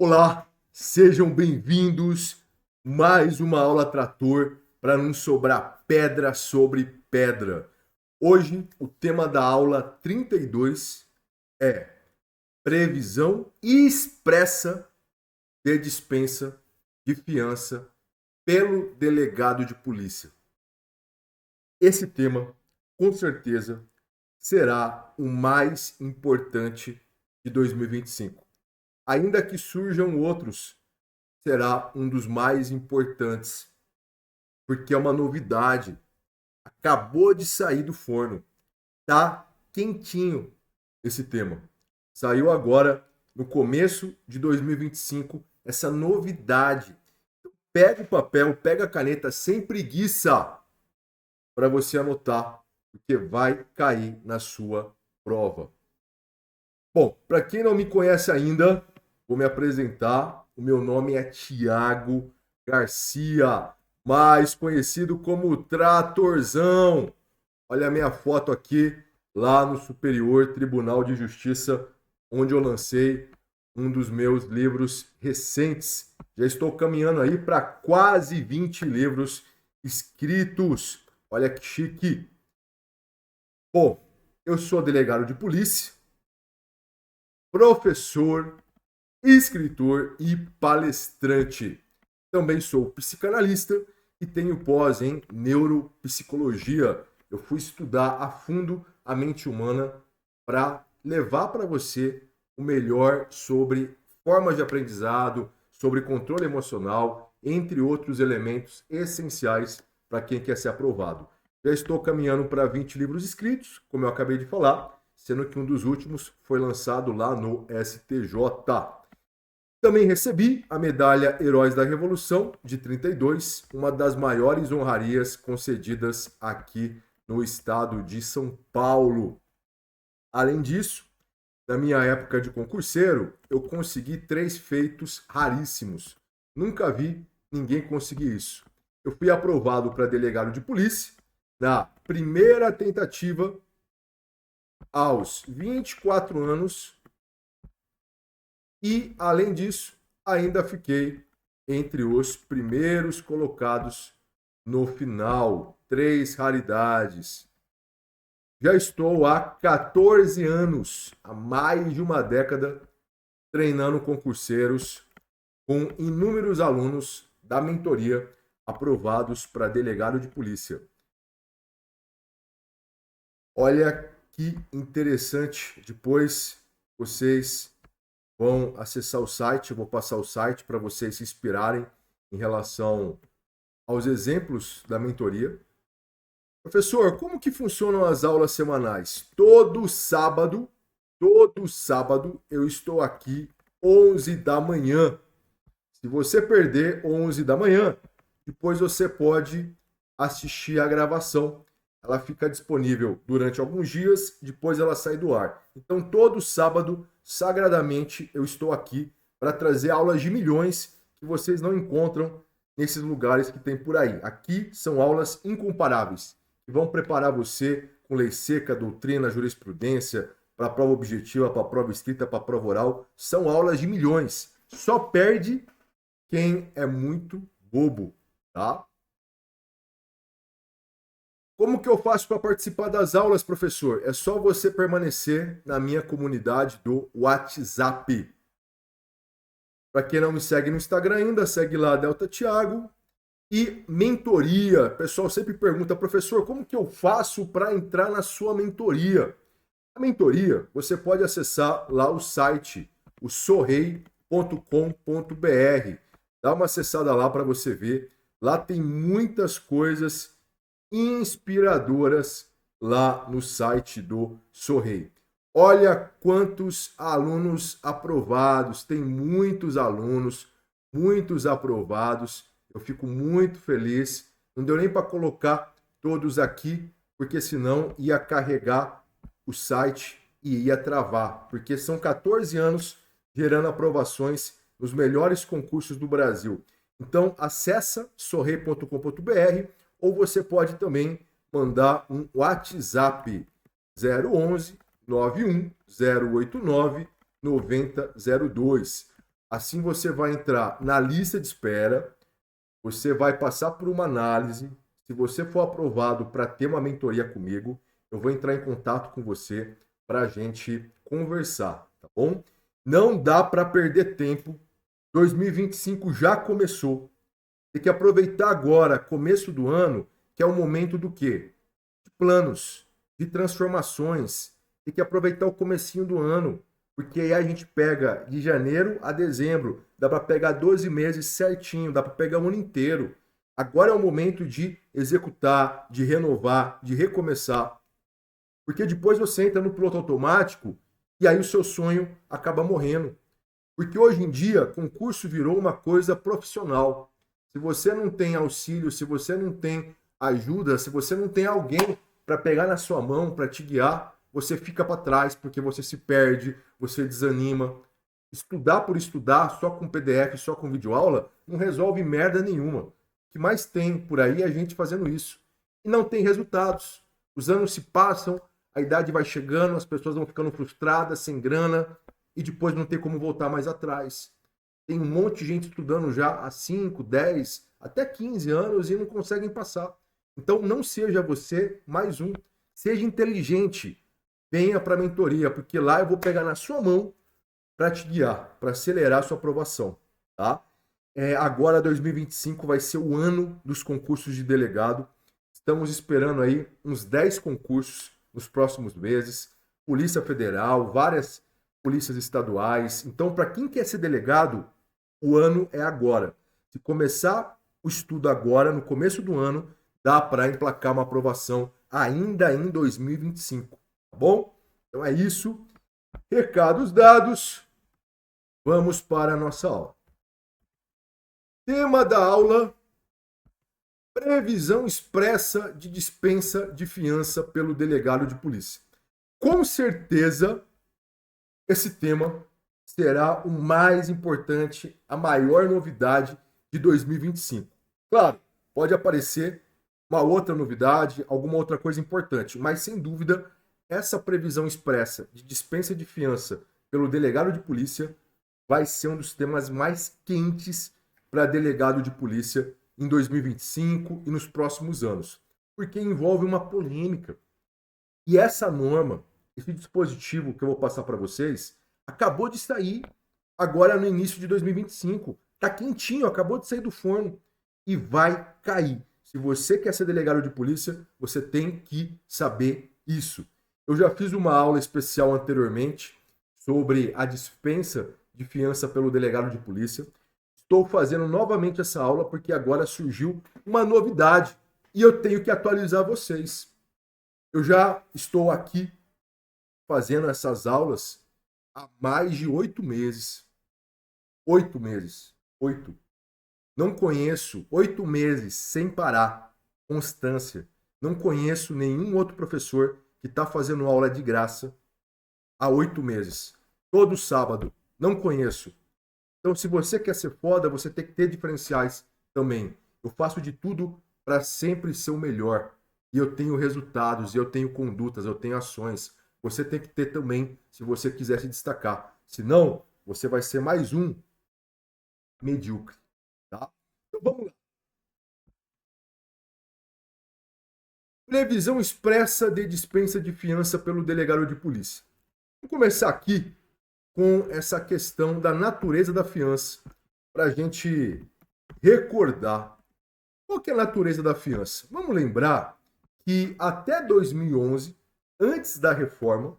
Olá, sejam bem-vindos. Mais uma aula trator para não sobrar pedra sobre pedra. Hoje, o tema da aula 32 é previsão expressa de dispensa de fiança pelo delegado de polícia. Esse tema, com certeza, será o mais importante de 2025. Ainda que surjam outros, será um dos mais importantes, porque é uma novidade. Acabou de sair do forno. Tá quentinho esse tema. Saiu agora no começo de 2025 essa novidade. Pega o papel, pega a caneta sem preguiça para você anotar, porque vai cair na sua prova. Bom, para quem não me conhece ainda, vou me apresentar. O meu nome é Tiago Garcia, mais conhecido como Tratorzão. Olha a minha foto aqui, lá no Superior Tribunal de Justiça, onde eu lancei um dos meus livros recentes. Já estou caminhando aí para quase 20 livros escritos. Olha que chique. Bom, eu sou delegado de polícia, professor, escritor e palestrante. Também sou psicanalista e tenho pós em neuropsicologia. Eu fui estudar a fundo a mente humana para levar para você o melhor sobre formas de aprendizado, sobre controle emocional, entre outros elementos essenciais para quem quer ser aprovado. Já estou caminhando para 20 livros escritos, como eu acabei de falar, sendo que um dos últimos foi lançado lá no STJ. Também recebi a medalha Heróis da Revolução de 32, uma das maiores honrarias concedidas aqui no estado de São Paulo. Além disso, na minha época de concurseiro, eu consegui 3 feitos raríssimos. Nunca vi ninguém conseguir isso. Eu fui aprovado para delegado de polícia na primeira tentativa aos 24 anos e, além disso, ainda fiquei entre os primeiros colocados no final. 3 raridades. Já estou há 14 anos, há mais de uma década, treinando concurseiros com inúmeros alunos da mentoria aprovados para delegado de polícia. Olha que interessante. Depois vocês vão acessar o site, eu vou passar o site para vocês se inspirarem em relação aos exemplos da mentoria. Professor, como que funcionam as aulas semanais? Todo sábado eu estou aqui 11 da manhã. Se você perder 11 da manhã, depois você pode assistir a gravação. Ela fica disponível durante alguns dias, depois ela sai do ar. Então, todo sábado, sagradamente, eu estou aqui para trazer aulas de milhões que vocês não encontram nesses lugares que tem por aí. Aqui são aulas incomparáveis, que vão preparar você com lei seca, doutrina, jurisprudência, para a prova objetiva, para a prova escrita, para a prova oral. São aulas de milhões. Só perde quem é muito bobo, tá? Como que eu faço para participar das aulas, professor? É só você permanecer na minha comunidade do WhatsApp. Para quem não me segue no Instagram ainda, segue lá Delta Thiago. E mentoria. O pessoal sempre pergunta, professor, como que eu faço para entrar na sua mentoria? A mentoria, você pode acessar lá o site, o sorrei.com.br. Dá uma acessada lá para você ver. Lá tem muitas coisas inspiradoras lá no site do Sorrei. Olha quantos alunos aprovados, tem muitos aprovados. Eu fico muito feliz. Não deu nem para colocar todos aqui, porque senão ia carregar o site e ia travar, porque são 14 anos gerando aprovações nos melhores concursos do Brasil. Então, acessa sorrei.com.br ou você pode também mandar um WhatsApp 011 91 089 9002. Assim você vai entrar na lista de espera, você vai passar por uma análise. Se você for aprovado para ter uma mentoria comigo, eu vou entrar em contato com você para a gente conversar, tá bom? Não dá para perder tempo. 2025 já começou. Tem que aproveitar agora, começo do ano, que é o momento do quê? De planos, de transformações. Tem que aproveitar o comecinho do ano, porque aí a gente pega de janeiro a dezembro, dá para pegar 12 meses certinho, dá para pegar o ano inteiro. Agora é o momento de executar, de renovar, de recomeçar, porque depois você entra no piloto automático e aí o seu sonho acaba morrendo. Porque hoje em dia, concurso virou uma coisa profissional. Se você não tem auxílio, se você não tem ajuda, se você não tem alguém para pegar na sua mão, para te guiar, você fica para trás, porque você se perde, você desanima. Estudar por estudar, só com PDF, só com videoaula, não resolve merda nenhuma. O que mais tem por aí é a gente fazendo isso. E não tem resultados. Os anos se passam, a idade vai chegando, as pessoas vão ficando frustradas, sem grana, e depois não tem como voltar mais atrás. Tem um monte de gente estudando já há 5, 10, até 15 anos e não conseguem passar. Então não seja você mais um. Seja inteligente. Venha para a mentoria, porque lá eu vou pegar na sua mão para te guiar, para acelerar a sua aprovação. Tá? Agora, 2025 vai ser o ano dos concursos de delegado. Estamos esperando aí uns 10 concursos nos próximos meses. Polícia Federal, várias polícias estaduais. Então, para quem quer ser delegado, o ano é agora. Se começar o estudo agora, no começo do ano, dá para emplacar uma aprovação ainda em 2025. Tá bom? Então é isso. Recados dados. Vamos para a nossa aula. Tema da aula: previsão expressa de dispensa de fiança pelo delegado de polícia. Com certeza, esse tema será o mais importante, a maior novidade de 2025. Claro, pode aparecer uma outra novidade, alguma outra coisa importante, mas sem dúvida, essa previsão expressa de dispensa de fiança pelo delegado de polícia vai ser um dos temas mais quentes para delegado de polícia em 2025 e nos próximos anos, porque envolve uma polêmica. E essa norma, esse dispositivo que eu vou passar para vocês, acabou de sair agora no início de 2025. Tá quentinho, acabou de sair do forno e vai cair. Se você quer ser delegado de polícia, você tem que saber isso. Eu já fiz uma aula especial anteriormente sobre a dispensa de fiança pelo delegado de polícia. Estou fazendo novamente essa aula porque agora surgiu uma novidade e eu tenho que atualizar vocês. Eu já estou aqui fazendo essas aulas há mais de 8 meses. 8 meses. 8. Não conheço 8 meses sem parar. Constância. Não conheço nenhum outro professor que está fazendo aula de graça há 8 meses. Todo sábado. Não conheço. Então, se você quer ser foda, você tem que ter diferenciais também. Eu faço de tudo para sempre ser o melhor. E eu tenho resultados, eu tenho condutas, eu tenho ações. Você tem que ter também, se você quiser se destacar. Senão, você vai ser mais um medíocre. Tá? Então, vamos lá. Previsão expressa de dispensa de fiança pelo delegado de polícia. Vamos começar aqui com essa questão da natureza da fiança, para a gente recordar. Qual que é a natureza da fiança? Vamos lembrar que até 2011, antes da reforma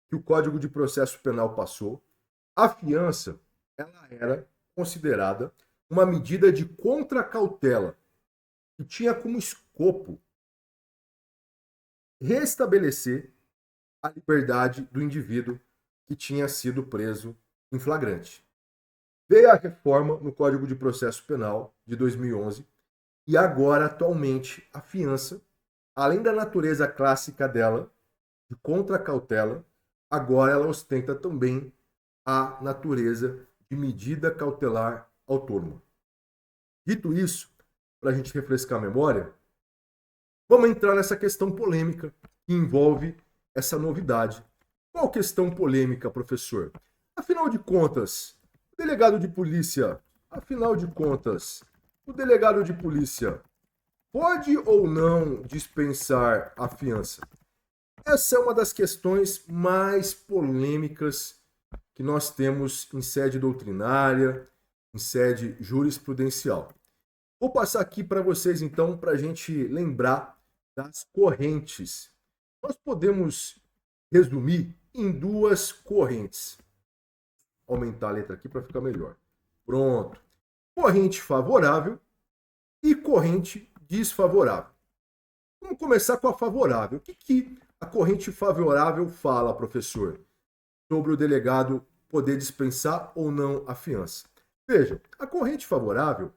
que o Código de Processo Penal passou, a fiança ela era considerada uma medida de contracautela que tinha como escopo restabelecer a liberdade do indivíduo que tinha sido preso em flagrante. Veio a reforma no Código de Processo Penal de 2011 e agora, atualmente, a fiança, além da natureza clássica dela, de contracautela, agora ela ostenta também a natureza de medida cautelar autônoma. Dito isso, para a gente refrescar a memória, vamos entrar nessa questão polêmica que envolve essa novidade. Qual questão polêmica, professor? Afinal de contas, o Delegado de polícia, afinal de contas, o delegado de polícia pode ou não dispensar a fiança? Essa é uma das questões mais polêmicas que nós temos em sede doutrinária, em sede jurisprudencial. Vou passar aqui para vocês, então, para a gente lembrar das correntes. Nós podemos resumir em duas correntes. Vou aumentar a letra aqui para ficar melhor. Pronto. Corrente favorável e corrente desfavorável. Vamos começar com a favorável. O que a corrente favorável fala, professor, sobre o delegado poder dispensar ou não a fiança? Veja, a corrente favorável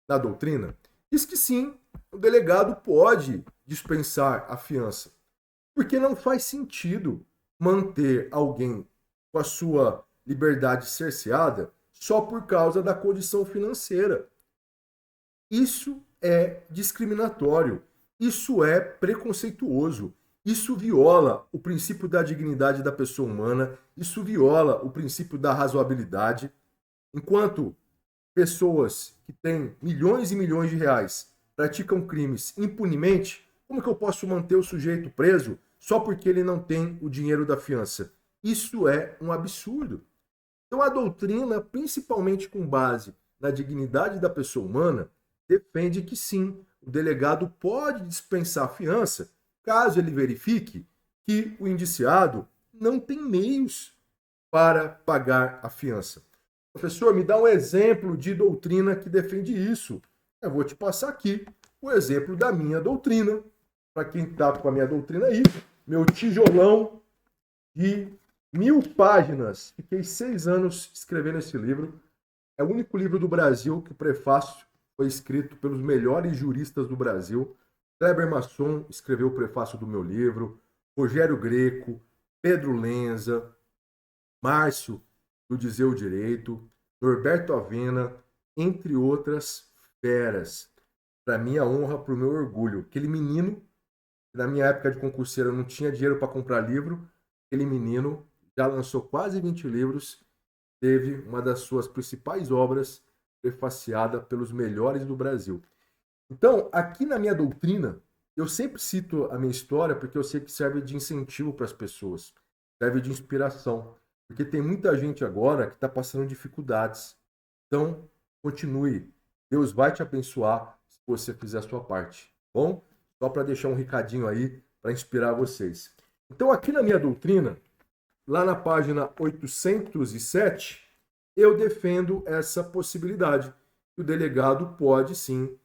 da doutrina diz que sim, o delegado pode dispensar a fiança, porque não faz sentido manter alguém com a sua liberdade cerceada só por causa da condição financeira. Isso é discriminatório, isso é preconceituoso, isso viola o princípio da dignidade da pessoa humana, isso viola o princípio da razoabilidade. Enquanto pessoas que têm milhões e milhões de reais praticam crimes impunemente, como que eu posso manter o sujeito preso só porque ele não tem o dinheiro da fiança? Isso é um absurdo. Então a doutrina, principalmente com base na dignidade da pessoa humana, defende que sim, o delegado pode dispensar a fiança caso ele verifique que o indiciado não tem meios para pagar a fiança. Professor, me dá um exemplo de doutrina que defende isso. Eu vou te passar aqui o exemplo da minha doutrina. Para quem está com a minha doutrina aí, meu tijolão de 1000 páginas. Fiquei 6 anos escrevendo esse livro. É o único livro do Brasil que o prefácio foi escrito pelos melhores juristas do Brasil. Kleber Masson escreveu o prefácio do meu livro. Rogério Greco, Pedro Lenza, Márcio do Dizer o Direito, Norberto Avena, entre outras feras. Para minha honra, para o meu orgulho. Aquele menino, que na minha época de concurseiro eu não tinha dinheiro para comprar livro, aquele menino já lançou quase 20 livros, teve uma das suas principais obras prefaciada pelos melhores do Brasil. Então, aqui na minha doutrina, eu sempre cito a minha história porque eu sei que serve de incentivo para as pessoas, serve de inspiração. Porque tem muita gente agora que está passando dificuldades. Então, continue. Deus vai te abençoar se você fizer a sua parte. Bom? Só para deixar um recadinho aí para inspirar vocês. Então, aqui na minha doutrina, lá na página 807, eu defendo essa possibilidade. O delegado pode sim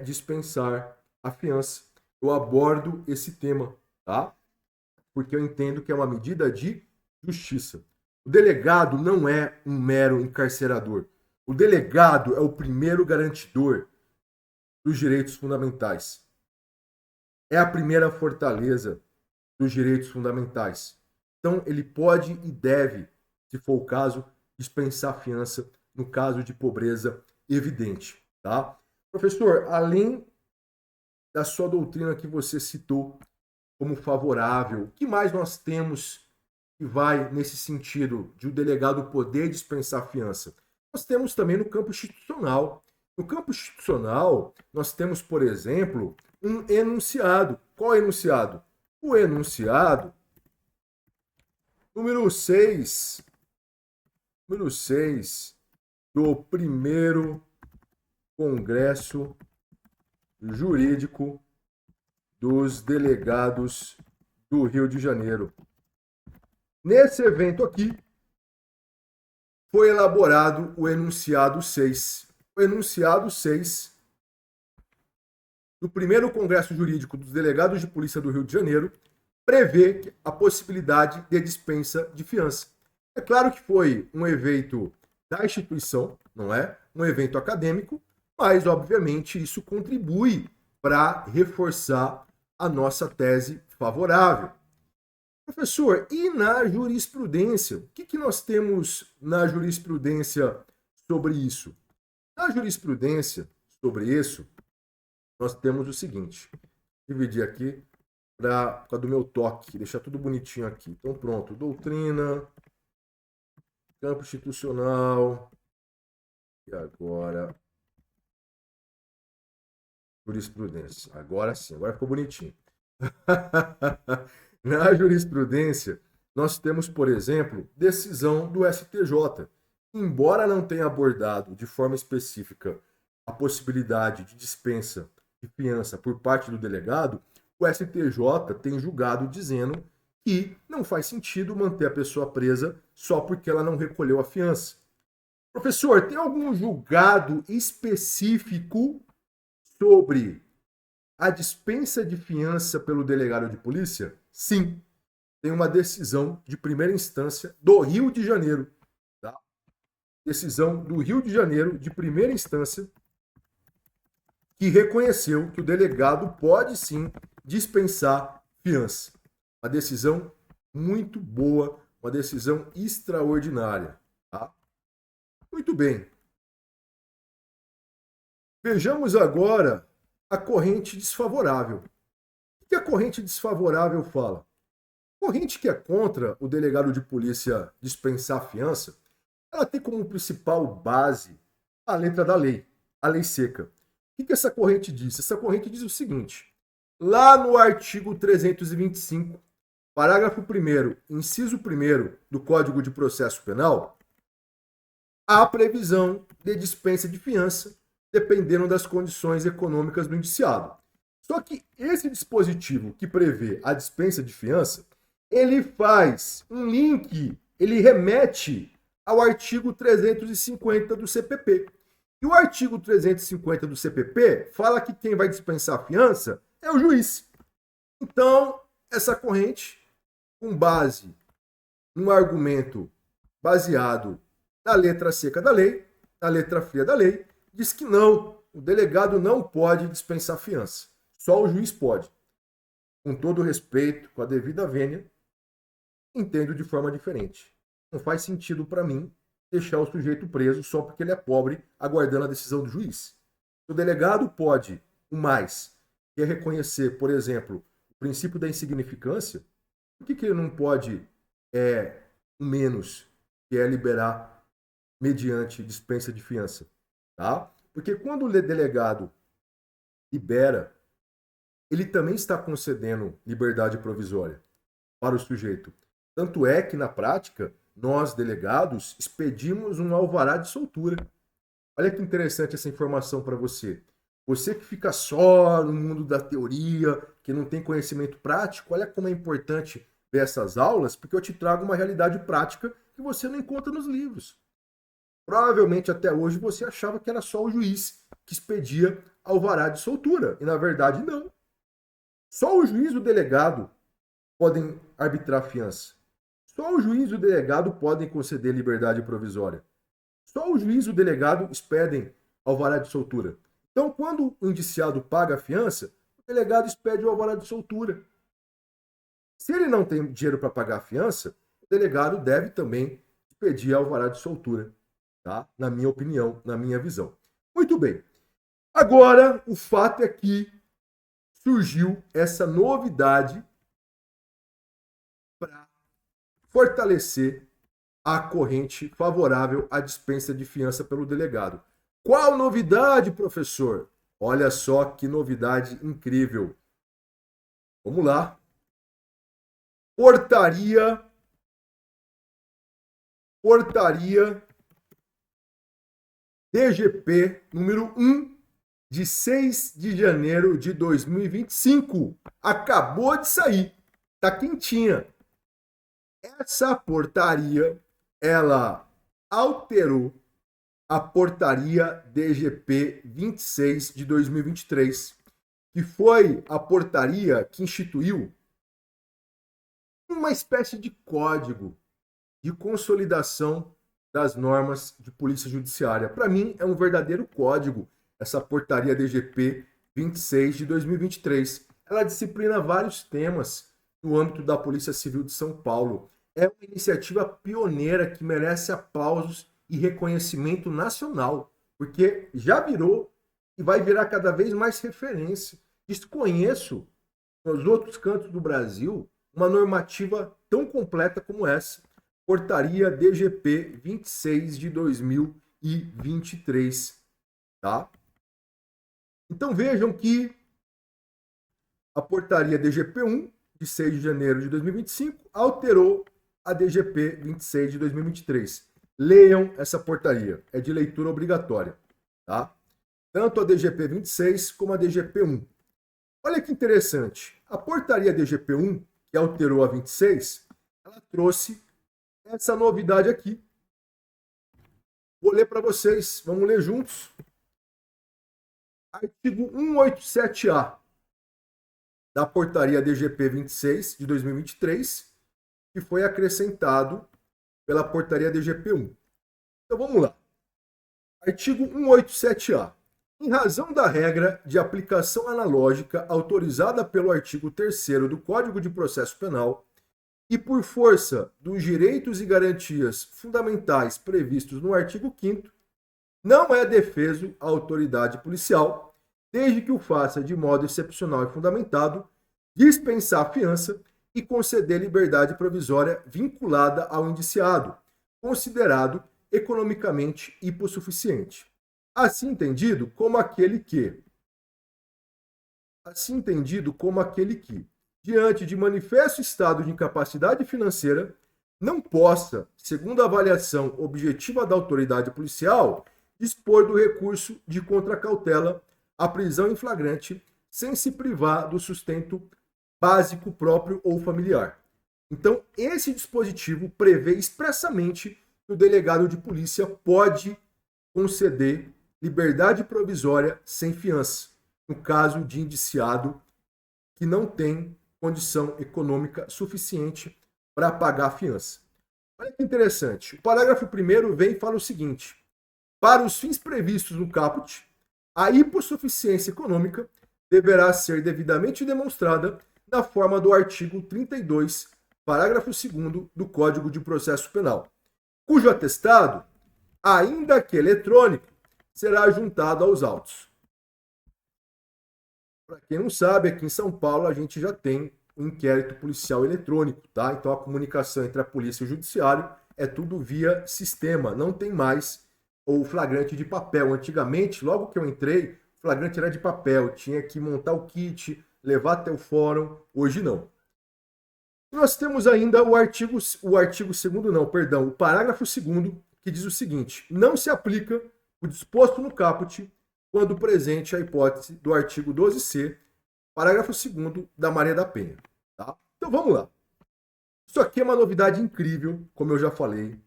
dispensar a fiança. Eu abordo esse tema, tá? Porque eu entendo que é uma medida de justiça. O delegado não é um mero encarcerador. O delegado é o primeiro garantidor dos direitos fundamentais. É a primeira fortaleza dos direitos fundamentais. Então, ele pode e deve, se for o caso, dispensar a fiança no caso de pobreza evidente. Tá? Professor, além da sua doutrina que você citou como favorável, o que mais nós temos que vai nesse sentido de o delegado poder dispensar a fiança? Nós temos também no campo institucional. No campo institucional, nós temos, por exemplo, um enunciado. Qual é o enunciado? O enunciado número 6 do primeiro Congresso Jurídico dos Delegados do Rio de Janeiro. Nesse evento aqui, foi elaborado o enunciado 6. O enunciado 6 do primeiro Congresso Jurídico dos Delegados de Polícia do Rio de Janeiro prevê a possibilidade de dispensa de fiança. É claro que foi um evento da instituição, não é? Um evento acadêmico, mas, obviamente, isso contribui para reforçar a nossa tese favorável. Professor, e na jurisprudência? O que nós temos na jurisprudência sobre isso? Na jurisprudência sobre isso, nós temos o seguinte. Vou dividir aqui por causa do meu toque, deixar tudo bonitinho aqui. Então, pronto. Doutrina, campo institucional, E agora, jurisprudência. Agora sim, agora ficou bonitinho. Na jurisprudência, nós temos, por exemplo, decisão do STJ. Embora não tenha abordado de forma específica a possibilidade de dispensa de fiança por parte do delegado, o STJ tem julgado dizendo que não faz sentido manter a pessoa presa só porque ela não recolheu a fiança. Professor, tem algum julgado específico sobre a dispensa de fiança pelo delegado de polícia? Sim, tem uma decisão de primeira instância do Rio de Janeiro. Tá? Decisão do Rio de Janeiro de primeira instância que reconheceu que o delegado pode sim dispensar fiança. Uma decisão muito boa, uma decisão extraordinária. Tá? Muito bem. Vejamos agora a corrente desfavorável. O que a corrente desfavorável fala? A corrente que é contra o delegado de polícia dispensar a fiança, ela tem como principal base a letra da lei, a lei seca. O que essa corrente diz? Essa corrente diz o seguinte: lá no artigo 325, parágrafo 1º, inciso 1º do Código de Processo Penal, há previsão de dispensa de fiança, dependendo das condições econômicas do indiciado. Só que esse dispositivo que prevê a dispensa de fiança, ele faz um link, ele remete ao artigo 350 do CPP. E o artigo 350 do CPP fala que quem vai dispensar a fiança é o juiz. Então, essa corrente, com base num argumento baseado na letra seca da lei, na letra fria da lei, diz que não, o delegado não pode dispensar fiança. Só o juiz pode. Com todo respeito, com a devida vênia, entendo de forma diferente. Não faz sentido para mim deixar o sujeito preso só porque ele é pobre, aguardando a decisão do juiz. O delegado pode, o mais, que é reconhecer, por exemplo, o princípio da insignificância. Por que ele não pode, o menos, que é liberar mediante dispensa de fiança? Tá? Porque quando o delegado libera, ele também está concedendo liberdade provisória para o sujeito. Tanto é que, na prática, nós, delegados, expedimos um alvará de soltura. Olha que interessante essa informação para você. Você que fica só no mundo da teoria, que não tem conhecimento prático, olha como é importante ver essas aulas, porque eu te trago uma realidade prática que você não encontra nos livros. Provavelmente até hoje você achava que era só o juiz que expedia alvará de soltura. E na verdade não. Só o juiz e o delegado podem arbitrar fiança. Só o juiz e o delegado podem conceder liberdade provisória. Só o juiz e o delegado expedem alvará de soltura. Então, quando o indiciado paga a fiança, o delegado expede o alvará de soltura. Se ele não tem dinheiro para pagar a fiança, o delegado deve também expedir alvará de soltura. Tá? Na minha opinião, na minha visão. Muito bem. Agora, o fato é que surgiu essa novidade para fortalecer a corrente favorável à dispensa de fiança pelo delegado. Qual novidade, professor? Olha só que novidade incrível. Vamos lá. Portaria DGP número 1 de 6 de janeiro de 2025. Acabou de sair. Tá quentinha. Essa portaria, ela alterou a portaria DGP 26 de 2023, que foi a portaria que instituiu uma espécie de código de consolidação das normas de polícia judiciária. Para mim, é um verdadeiro código, essa portaria DGP 26 de 2023. Ela disciplina vários temas no âmbito da Polícia Civil de São Paulo. É uma iniciativa pioneira que merece aplausos e reconhecimento nacional, porque já virou e vai virar cada vez mais referência. Desconheço, nos outros cantos do Brasil, uma normativa tão completa como essa. Portaria DGP 26 de 2023. 2023, tá? Então vejam que a portaria DGP-1 de 6 de janeiro de 2025 alterou a DGP 26 de 2023. Leiam essa portaria, é de leitura obrigatória, tá? Tanto a DGP 26 como a DGP 1. Olha que interessante, a portaria DGP 1, que alterou a 26, ela trouxe essa novidade aqui. Vou ler para vocês, vamos ler juntos. Artigo 187-A da portaria DGP 26 de 2023, que foi acrescentado pela portaria DGP 1. Então vamos lá. Artigo 187-A. Em razão da regra de aplicação analógica autorizada pelo artigo 3º do Código de Processo Penal e por força dos direitos e garantias fundamentais previstos no artigo 5º, não é defeso a autoridade policial, desde que o faça de modo excepcional e fundamentado, dispensar a fiança e conceder liberdade provisória vinculada ao indiciado, considerado economicamente hipossuficiente. Assim entendido como aquele que, diante de manifesto estado de incapacidade financeira, não possa, segundo a avaliação objetiva da autoridade policial, dispor do recurso de contracautela à prisão em flagrante, sem se privar do sustento básico próprio ou familiar. Então, esse dispositivo prevê expressamente que o delegado de polícia pode conceder liberdade provisória sem fiança, no caso de indiciado que não tem condição econômica suficiente para pagar a fiança. Olha que interessante. O parágrafo 1º vem e fala o seguinte: para os fins previstos no caput, a hipossuficiência econômica deverá ser devidamente demonstrada na forma do artigo 32, parágrafo 2º do Código de Processo Penal, cujo atestado, ainda que eletrônico, será juntado aos autos. Para quem não sabe, aqui em São Paulo a gente já tem um inquérito policial eletrônico, tá? Então a comunicação entre a polícia e o judiciário é tudo via sistema, não tem mais o flagrante de papel. Antigamente, logo que eu entrei, o flagrante era de papel, tinha que montar o kit, levar até o fórum, hoje não. Nós temos ainda o parágrafo 2º, que diz o seguinte: não se aplica o disposto no caput quando presente a hipótese do artigo 12C, parágrafo 2º da Maria da Penha. Tá? Então vamos lá. Isso aqui é uma novidade incrível, como eu já falei.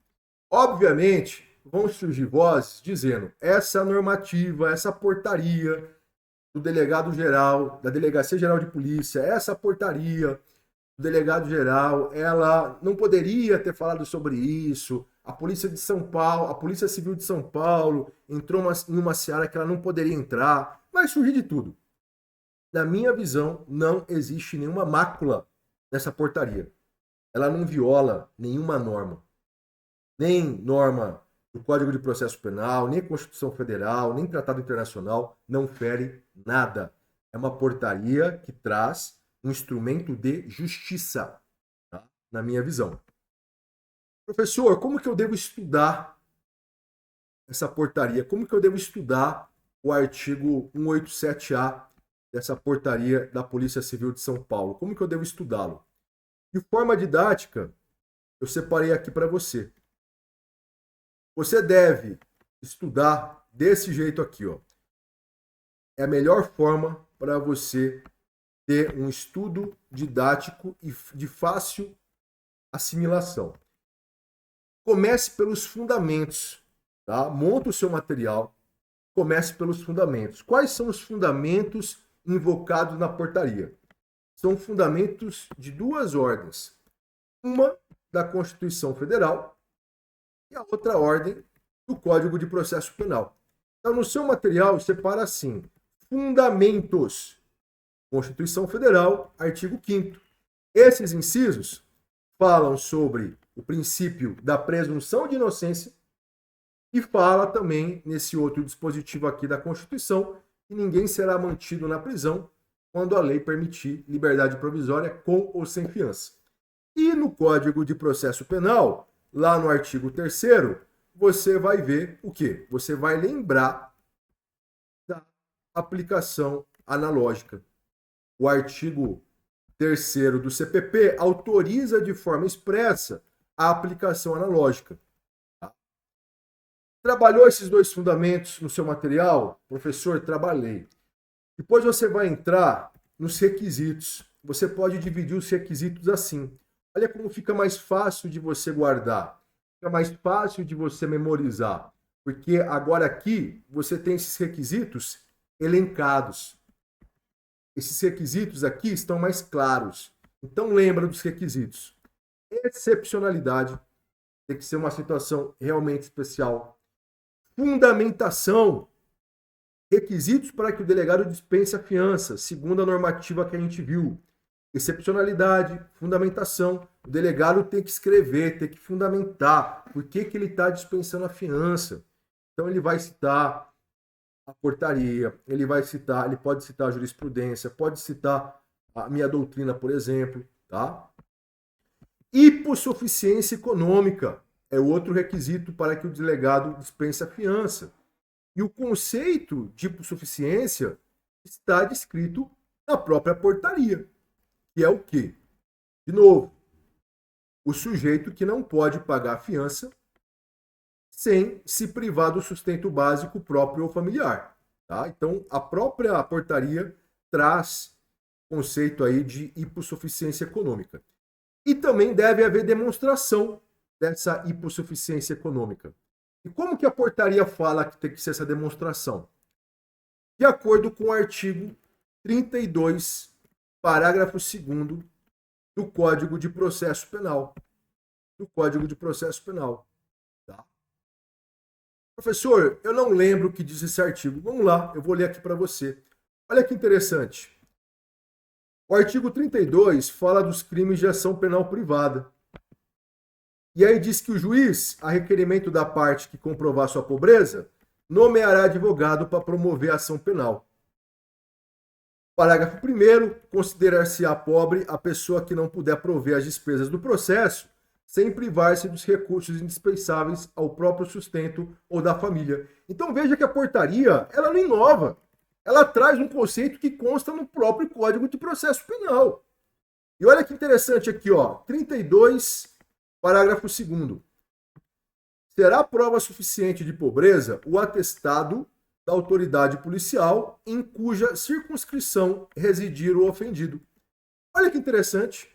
Obviamente, vão surgir vozes dizendo essa normativa, essa portaria do delegado-geral, da Delegacia-Geral de Polícia, essa portaria do delegado-geral, ela não poderia ter falado sobre isso. A Polícia de São Paulo, a Polícia Civil de São Paulo entrou em uma seara que ela não poderia entrar. Vai surgir de tudo. Na minha visão, não existe nenhuma mácula nessa portaria. Ela não viola nenhuma norma. Nem norma do Código de Processo Penal, nem Constituição Federal, nem Tratado Internacional, não fere nada. É uma portaria que traz um instrumento de justiça, tá? Na minha visão. Professor, como que eu devo estudar essa portaria? Como que eu devo estudar o artigo 187-A dessa portaria da Polícia Civil de São Paulo? Como que eu devo estudá-lo? De forma didática, eu separei aqui para você. Você deve estudar desse jeito aqui, ó. É a melhor forma para você ter um estudo didático e de fácil assimilação. Comece pelos fundamentos, tá? Monta o seu material, comece pelos fundamentos. Quais são os fundamentos invocados na portaria? São fundamentos de duas ordens. Uma da Constituição Federal e a outra ordem do Código de Processo Penal. Então, no seu material, separa assim: fundamentos, Constituição Federal, artigo 5º. Esses incisos falam sobre o princípio da presunção de inocência e fala também, nesse outro dispositivo aqui da Constituição, que ninguém será mantido na prisão quando a lei permitir liberdade provisória com ou sem fiança. E no Código de Processo Penal, lá no artigo 3º, você vai ver o quê? Você vai lembrar da aplicação analógica. O artigo 3º do CPP autoriza de forma expressa a aplicação analógica. Tá? Trabalhou esses dois fundamentos no seu material? Professor, trabalhei. Depois você vai entrar nos requisitos. Você pode dividir os requisitos assim. Olha como fica mais fácil de você guardar. Fica mais fácil de você memorizar. Porque agora aqui você tem esses requisitos elencados. Esses requisitos aqui estão mais claros. Então lembra dos requisitos. Excepcionalidade. Tem que ser uma situação realmente especial. Fundamentação. Requisitos para que o delegado dispense a fiança, segundo a normativa que a gente viu. Excepcionalidade, fundamentação. O delegado tem que escrever, tem que fundamentar por que ele está dispensando a fiança. Então ele vai citar a portaria, ele pode citar a jurisprudência, pode citar a minha doutrina, por exemplo, tá? Hipossuficiência econômica é outro requisito para que o delegado dispense a fiança. E o conceito de hipossuficiência está descrito na própria portaria, que é o quê? De novo, o sujeito que não pode pagar a fiança sem se privar do sustento básico próprio ou familiar. Tá? Então, a própria portaria traz conceito aí de hipossuficiência econômica. E também deve haver demonstração dessa hipossuficiência econômica. E como que a portaria fala que tem que ser essa demonstração? De acordo com o artigo 32, parágrafo 2º do Código de Processo Penal. Do Código de Processo Penal. Tá? Professor, eu não lembro o que diz esse artigo. Vamos lá, eu vou ler aqui para você. Olha que interessante. O artigo 32 fala dos crimes de ação penal privada. E aí diz que o juiz, a requerimento da parte que comprovar sua pobreza, nomeará advogado para promover a ação penal. Parágrafo 1º, considerar-se-á pobre a pessoa que não puder prover as despesas do processo, sem privar-se dos recursos indispensáveis ao próprio sustento ou da família. Então veja que a portaria, ela não inova. Ela traz um conceito que consta no próprio Código de Processo Penal. E olha que interessante aqui, ó, 32, parágrafo 2º. Será prova suficiente de pobreza o atestado da autoridade policial em cuja circunscrição residir o ofendido. Olha que interessante.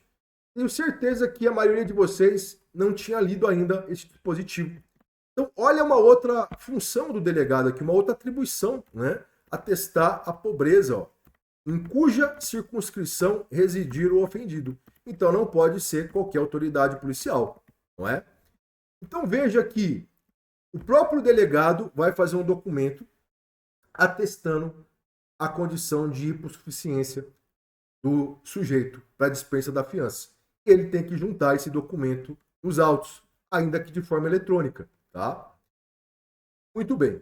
Tenho certeza que a maioria de vocês não tinha lido ainda esse dispositivo. Então, olha uma outra função do delegado aqui, uma outra atribuição, né? Atestar a pobreza, ó, em cuja circunscrição residir o ofendido. Então, não pode ser qualquer autoridade policial, não é? Então, veja que o próprio delegado vai fazer um documento atestando a condição de hipossuficiência do sujeito para a dispensa da fiança. Ele tem que juntar esse documento nos autos, ainda que de forma eletrônica, tá? Muito bem.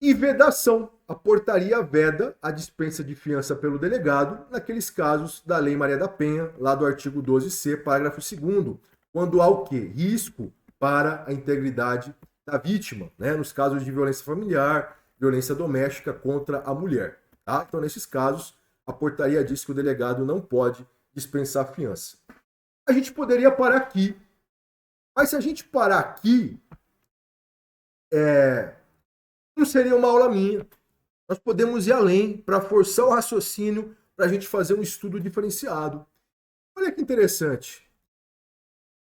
E vedação. A portaria veda a dispensa de fiança pelo delegado naqueles casos da Lei Maria da Penha, lá do artigo 12C, parágrafo 2º, quando há o quê? Risco para a integridade da vítima, né? Nos casos de violência familiar, violência doméstica contra a mulher. Tá? Então, nesses casos, a portaria diz que o delegado não pode dispensar a fiança. A gente poderia parar aqui. Mas se a gente parar aqui, não seria uma aula minha. Nós podemos ir além para forçar o raciocínio para a gente fazer um estudo diferenciado. Olha que interessante.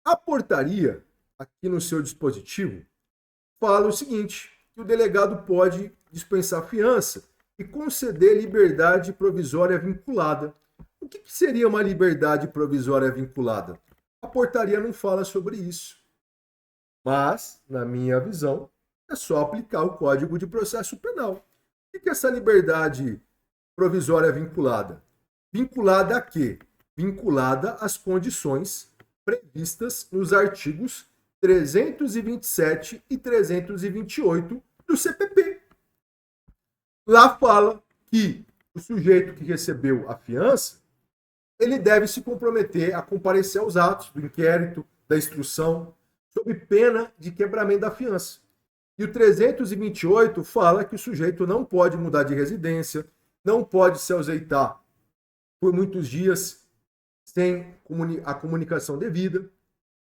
A portaria, aqui no seu dispositivo, fala o seguinte, que o delegado pode dispensar fiança e conceder liberdade provisória vinculada. O que seria uma liberdade provisória vinculada? A portaria não fala sobre isso. Mas, na minha visão, é só aplicar o Código de Processo Penal. O que é essa liberdade provisória vinculada? Vinculada a quê? Vinculada às condições previstas nos artigos 327 e 328 do CPP. Lá fala que o sujeito que recebeu a fiança, ele deve se comprometer a comparecer aos atos do inquérito, da instrução, sob pena de quebramento da fiança. E o 328 fala que o sujeito não pode mudar de residência, não pode se ausentar por muitos dias sem a comunicação devida.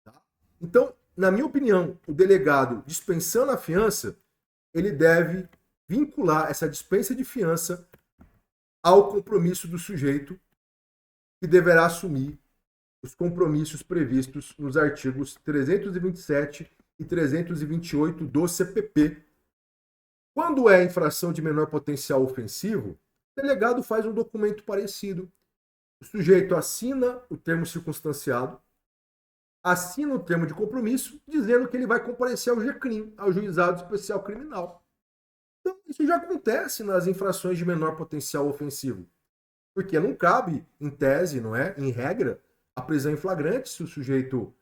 Tá? Então, na minha opinião, o delegado, dispensando a fiança, ele deve vincular essa dispensa de fiança ao compromisso do sujeito, que deverá assumir os compromissos previstos nos artigos 327 e 328 do CPP. Quando é infração de menor potencial ofensivo, o delegado faz um documento parecido. O sujeito assina o termo circunstanciado, assina o termo de compromisso, dizendo que ele vai comparecer ao GCRIM, ao Juizado Especial Criminal. Então, isso já acontece nas infrações de menor potencial ofensivo. Porque não cabe, em tese, não é? Em regra, a prisão em flagrante se o sujeito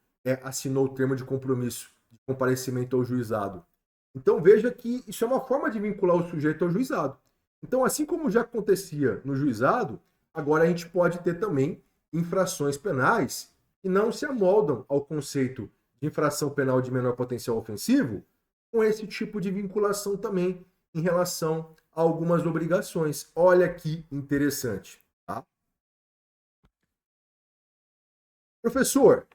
assinou o termo de compromisso de comparecimento ao juizado. Então veja que isso é uma forma de vincular o sujeito ao juizado. Então, assim como já acontecia no juizado, agora a gente pode ter também infrações penais que não se amoldam ao conceito de infração penal de menor potencial ofensivo, com esse tipo de vinculação também em relação a algumas obrigações. Olha que interessante. Tá? Professor,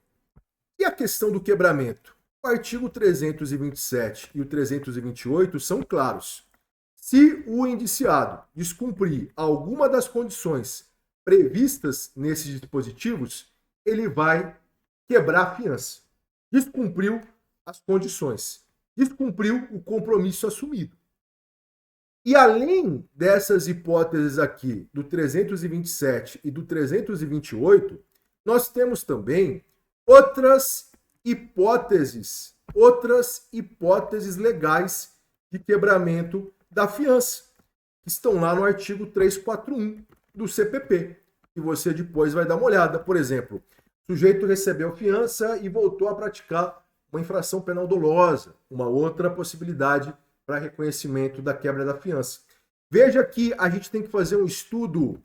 e a questão do quebramento? O artigo 327 e o 328 são claros. Se o indiciado descumprir alguma das condições previstas nesses dispositivos, ele vai quebrar a fiança. Descumpriu as condições. Descumpriu o compromisso assumido. E além dessas hipóteses aqui, do 327 e do 328, nós temos também outras hipóteses legais de quebramento da fiança, que estão lá no artigo 341 do CPP, que você depois vai dar uma olhada. Por exemplo, o sujeito recebeu fiança e voltou a praticar uma infração penal dolosa, uma outra possibilidade para reconhecimento da quebra da fiança. Veja que a gente tem que fazer um estudo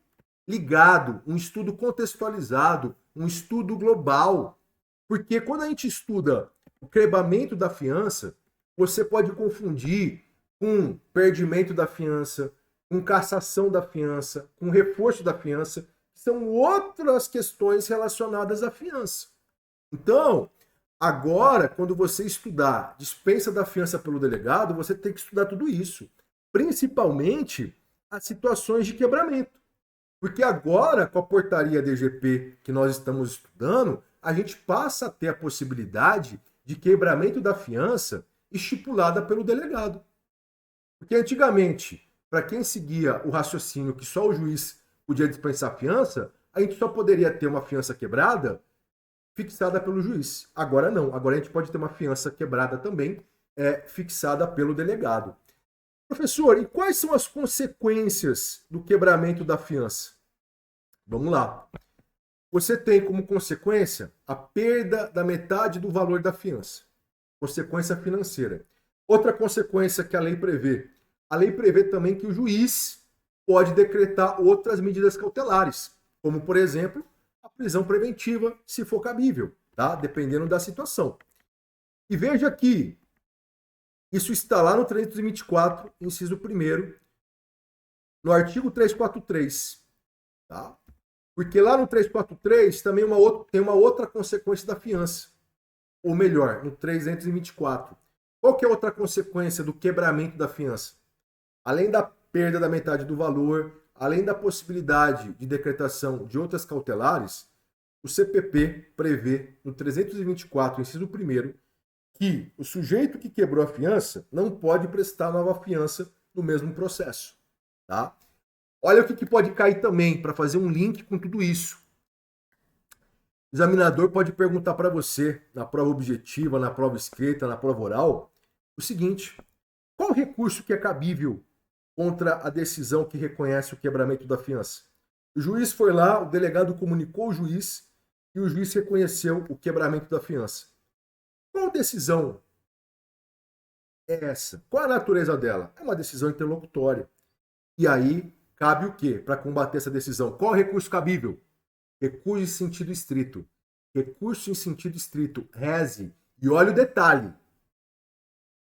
ligado, um estudo contextualizado, um estudo global, porque quando a gente estuda o quebramento da fiança, você pode confundir com perdimento da fiança, com cassação da fiança, com reforço da fiança, que são outras questões relacionadas à fiança. Então, agora, quando você estudar dispensa da fiança pelo delegado, você tem que estudar tudo isso, principalmente as situações de quebramento. Porque agora, com a portaria DGP que nós estamos estudando, a gente passa a ter a possibilidade de quebramento da fiança estipulada pelo delegado. Porque antigamente, para quem seguia o raciocínio que só o juiz podia dispensar a fiança, a gente só poderia ter uma fiança quebrada fixada pelo juiz. Agora não. Agora a gente pode ter uma fiança quebrada também, fixada pelo delegado. Professor, e quais são as consequências do quebramento da fiança? Vamos lá. Você tem como consequência a perda da metade do valor da fiança. Consequência financeira. Outra consequência que a lei prevê. A lei prevê também que o juiz pode decretar outras medidas cautelares, como, por exemplo, a prisão preventiva, se for cabível, tá? Dependendo da situação. E veja que isso está lá no 324, inciso 1º, no artigo 343, tá? Porque lá no 343 também tem uma outra consequência da fiança. Ou melhor, no 324. Qual que é a outra consequência do quebramento da fiança? Além da perda da metade do valor, além da possibilidade de decretação de outras cautelares, o CPP prevê no 324, inciso 1º, que o sujeito que quebrou a fiança não pode prestar nova fiança no mesmo processo. Tá? Olha o que pode cair também, para fazer um link com tudo isso. O examinador pode perguntar para você, na prova objetiva, na prova escrita, na prova oral, o seguinte: qual o recurso que é cabível contra a decisão que reconhece o quebramento da fiança? O juiz foi lá, o delegado comunicou ao juiz e o juiz reconheceu o quebramento da fiança. Qual decisão é essa? Qual a natureza dela? É uma decisão interlocutória. E aí, cabe o quê para combater essa decisão? Qual o recurso cabível? Recurso em sentido estrito. Recurso em sentido estrito. Reze E olha o detalhe,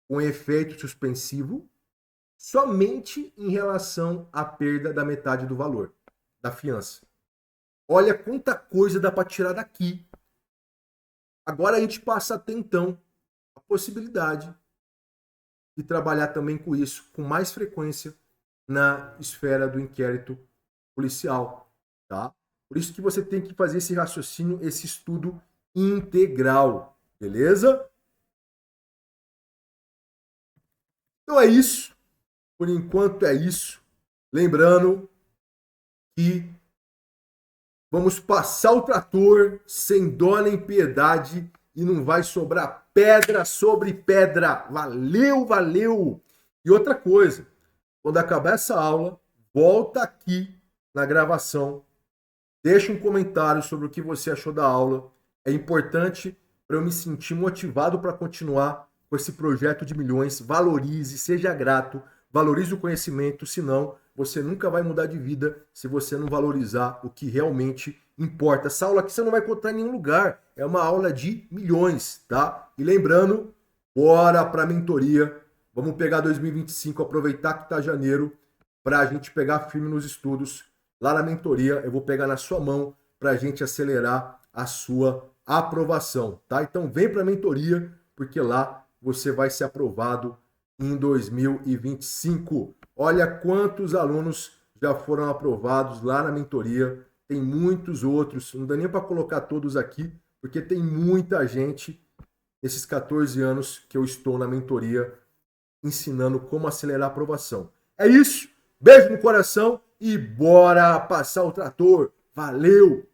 com efeito suspensivo somente em relação à perda da metade do valor da fiança. Olha quanta coisa dá para tirar daqui. Agora a gente passa a ter, então, a possibilidade de trabalhar também com isso com mais frequência na esfera do inquérito policial, tá? Por isso que você tem que fazer esse raciocínio, esse estudo integral, beleza? Então é isso. Por enquanto é isso. Lembrando que vamos passar o trator sem dó nem piedade e não vai sobrar pedra sobre pedra. Valeu, valeu! E outra coisa, quando acabar essa aula, volta aqui na gravação, deixa um comentário sobre o que você achou da aula. É importante para eu me sentir motivado para continuar com esse projeto de milhões. Valorize, seja grato, valorize o conhecimento, senão você nunca vai mudar de vida se você não valorizar o que realmente importa. Essa aula aqui você não vai encontrar em nenhum lugar. É uma aula de milhões, tá? E lembrando, bora para a mentoria. Vamos pegar 2025, aproveitar que tá janeiro, para a gente pegar firme nos estudos. Lá na mentoria, eu vou pegar na sua mão para a gente acelerar a sua aprovação, tá? Então vem para a mentoria, porque lá você vai ser aprovado em 2025. Olha quantos alunos já foram aprovados lá na mentoria. Tem muitos outros, não dá nem para colocar todos aqui, porque tem muita gente nesses 14 anos que eu estou na mentoria ensinando como acelerar a aprovação. É isso, beijo no coração e bora passar o trator. Valeu!